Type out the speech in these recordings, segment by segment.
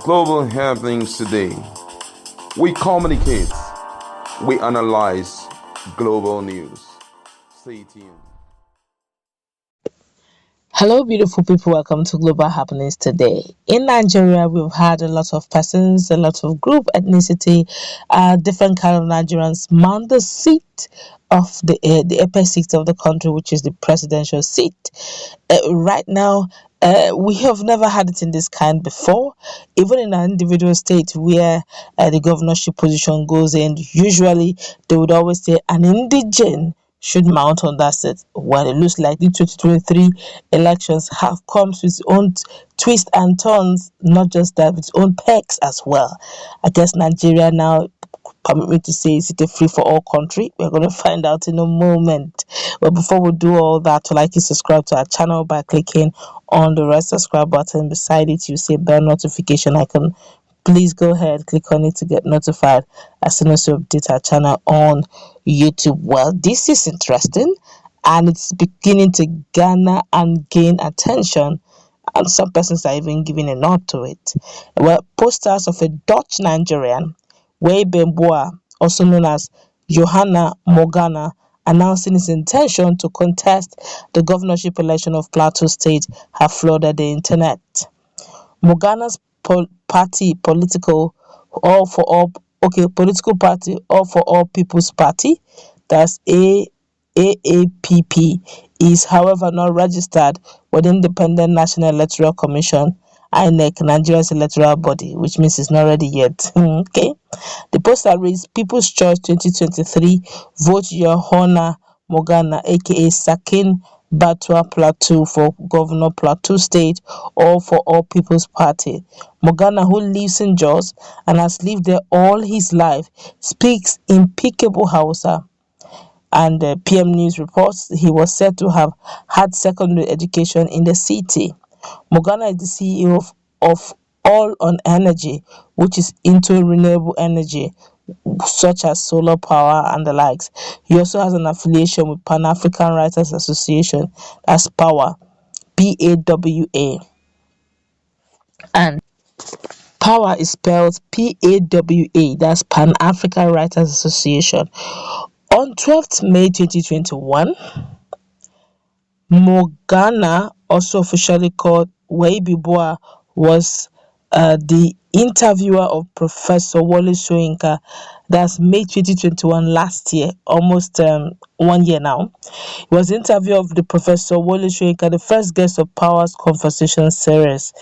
Global happenings today. We communicate, we analyze global news. Stay tuned. Hello, beautiful people. Welcome to Global Happenings today. In Nigeria, we've had a lot of persons, a lot of group, ethnicity, different kind of Nigerians mount the seat of the apex seat of the country, which is the presidential seat. Right now, we have never had it in this kind before. Even in an individual state where the governorship position goes in, usually they would always say an indigene should mount on that seat. Well, it looks like the 2023 elections have come with its own twists and turns, not just that, with its own perks as well. I guess Nigeria now, permit me to say, is it a free for all country? We're going to find out in a moment. But before we do all that, like you subscribe to our channel by clicking on the red subscribe button. Beside it, you see bell notification icon. Please go ahead, click on it to get notified as soon as we update our channel on YouTube. Well, this is interesting and it's beginning to garner and gain attention, and some persons are even giving a nod to it. Well, posters of a Dutch Nigerian, Bemboa, also known as Johanna Morgana, announcing his intention to contest the governorship election of Plateau State have flooded the internet. Morgana's party, political party, All for All People's Party, that's AAPP, is however not registered with the Independent National Electoral Commission, INEC, Nigeria's electoral body, which means it's not ready yet. Okay. The poster reads People's Choice 2023, vote your Hona Morgana, aka Sakin Batua Plateau for Governor Plateau State, or for All People's Party. Morgana, who lives in Jos and has lived there all his life, speaks impeccable Hausa. And PM News reports he was said to have had secondary education in the city. Morgana is the CEO of All on Energy, which is into renewable energy, such as solar power and the likes. He also has an affiliation with Pan African Writers Association, that's Power, PAWA. And Power is spelled PAWA, that's Pan African Writers Association. On 12th May 2021, Morgana, also officially called Weibiboa, was the interviewer of Professor Wole Soyinka. That's May 2021, last year, almost 1 year now. It was the interview of the Professor Wole Soyinka, the first guest of Power's Conversation series.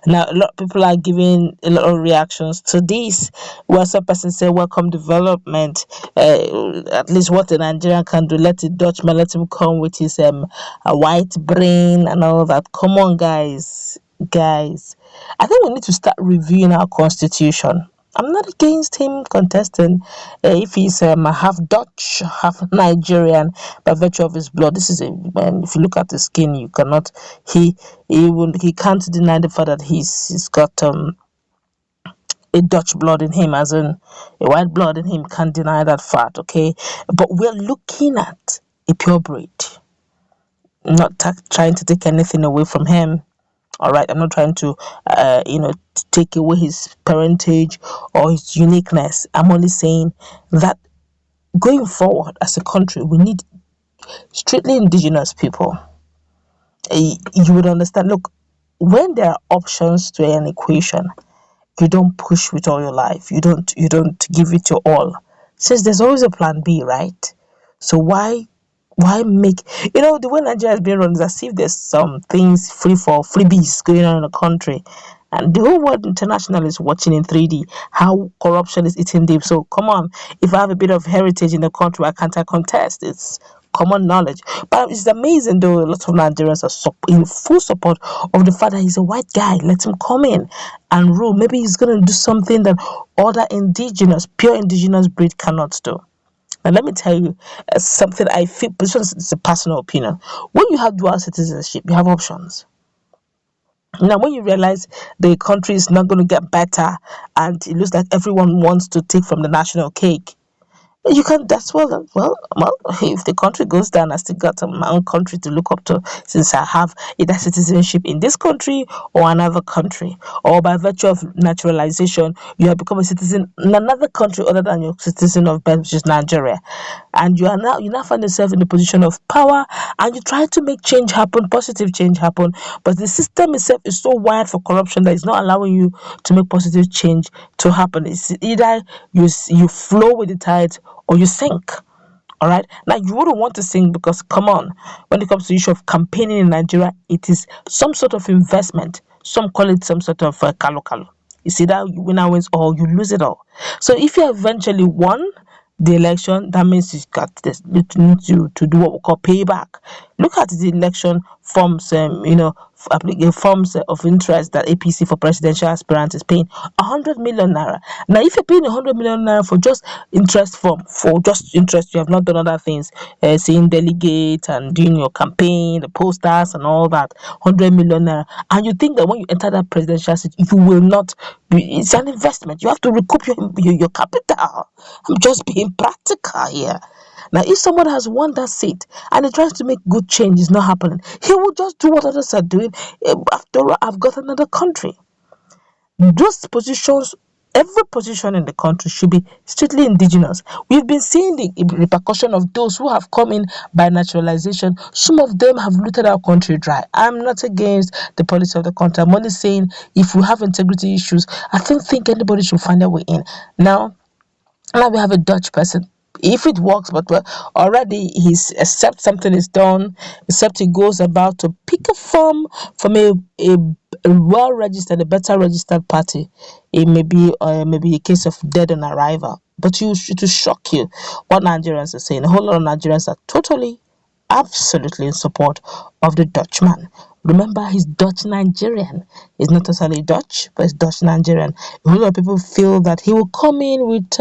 Now, a lot of people are giving a lot of reactions to this, where some persons say, welcome development. At least what the Nigerian can do, let the Dutchman, let him come with his a white brain and all that. Come on, guys. I think we need to start reviewing our constitution. I'm not against him contesting if he's half Dutch, half Nigerian by virtue of his blood. This is if you look at the skin, you cannot he can't deny the fact that he's got a Dutch blood in him, as in a white blood in him. Can't deny that fact, okay? But we're looking at a purebred. I'm not trying to take anything away from him. All right, I'm not trying to take away his parentage or his uniqueness. I'm only saying that going forward as a country, we need strictly indigenous people. You would understand. Look, when there are options to an equation, you don't push with all your life. You don't give it your all. Since there's always a plan B, right? So why make the way Nigeria is being run is as if there's some things freebies going on in the country, and the whole world international is watching in 3D how corruption is eating deep. So come on, if I have a bit of heritage in the country, why can't I contest? It's common knowledge. But it's amazing though, a lot of Nigerians are in full support of the fact that he's a white guy. Let him come in and rule. Maybe he's going to do something that other pure indigenous breed cannot do. Now, let me tell you something I feel, but it's a personal opinion. When you have dual citizenship, you have options. Now, when you realize the country is not going to get better and it looks like everyone wants to take from the national cake, You can, that's well, if the country goes down, I still got my own country to look up to, since I have either citizenship in this country or another country, or by virtue of naturalization, you have become a citizen in another country other than your citizen of birth, which is Nigeria. And you now find yourself in a position of power, and you try to make change happen, positive change happen, but the system itself is so wired for corruption that it's not allowing you to make positive change to happen. It's either you flow with the tide or you sink. All right. Now you wouldn't want to sing, because come on, when it comes to the issue of campaigning in Nigeria, it is some sort of investment. Some call it some sort of kalo kalo. You see that you win and wins, or you lose it all. So if you eventually won the election, that means you got this, you need to do what we call payback. Look at the election forms, forms of interest that APC for presidential aspirants is paying 100 million naira. Now, if you're paying 100 million naira for just interest form, for just interest, you have not done other things, seeing delegate and doing your campaign, the posters and all that, 100 million naira, and you think that when you enter that presidential seat, you will not it's an investment. You have to recoup your capital. I'm just being practical here. Now, if someone has won that seat and he tries to make good change, is not happening, he will just do what others are doing. After all, I've got another country. Those positions, every position in the country should be strictly indigenous. We've been seeing the repercussion of those who have come in by naturalization. Some of them have looted our country dry. I'm not against the policy of the country. I'm only saying, if we have integrity issues, I don't think anybody should find their way in. Now we have a Dutch person. If it works, but already he's, except something is done, except he goes about to pick a form from a well registered, a better registered party, it may be a case of dead on arrival. But it will shock you what Nigerians are saying. A whole lot of Nigerians are totally, absolutely in support of the Dutchman. Remember, he's Dutch Nigerian. He's not totally Dutch, but he's Dutch Nigerian. A whole lot of people feel that he will come in with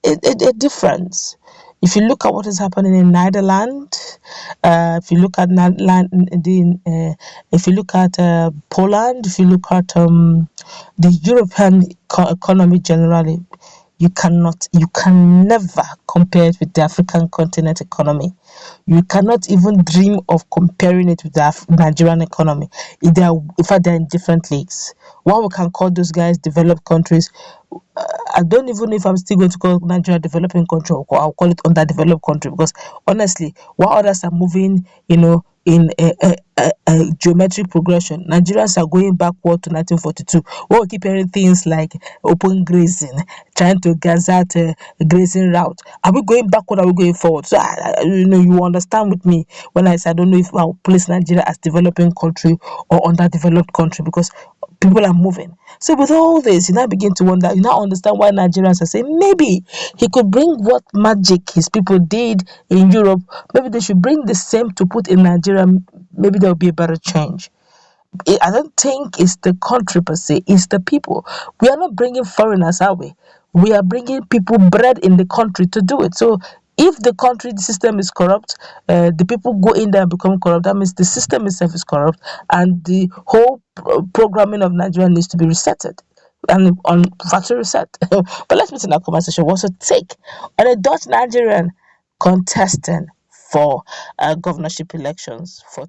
a difference. If you look at what is happening in Netherlands, if you look at if you look at Poland, if you look at the European economy generally, you can never compare it with the African continent economy. You cannot even dream of comparing it with the Nigerian economy. In fact, they're in different leagues. While we can call those guys developed countries, I don't even know if I'm still going to call Nigeria a developing country, or I'll call it underdeveloped country, because honestly, while others are moving, in a geometric progression, Nigerians are going backward to 1942. We keep hearing things like open grazing, trying to gazette a grazing route. Are we going backward? Or are we going forward? So you understand with me when I say I don't know if I'll place Nigeria as developing country or underdeveloped country, because people are moving. So with all this, you now begin to wonder, you now understand why Nigerians are saying maybe he could bring what magic his people did in Europe. Maybe they should bring the same to put in Nigeria. Maybe there will be a better change. I don't think it's the country per se, it's the people. We are not bringing foreigners, are we? We are bringing people bred in the country to do it. So if the country, the system is corrupt, the people go in there and become corrupt, that means the system itself is corrupt, and the whole programming of Nigeria needs to be resetted and on factory reset. But let's put in our conversation. What's your take on a Dutch Nigerian contesting for governorship elections for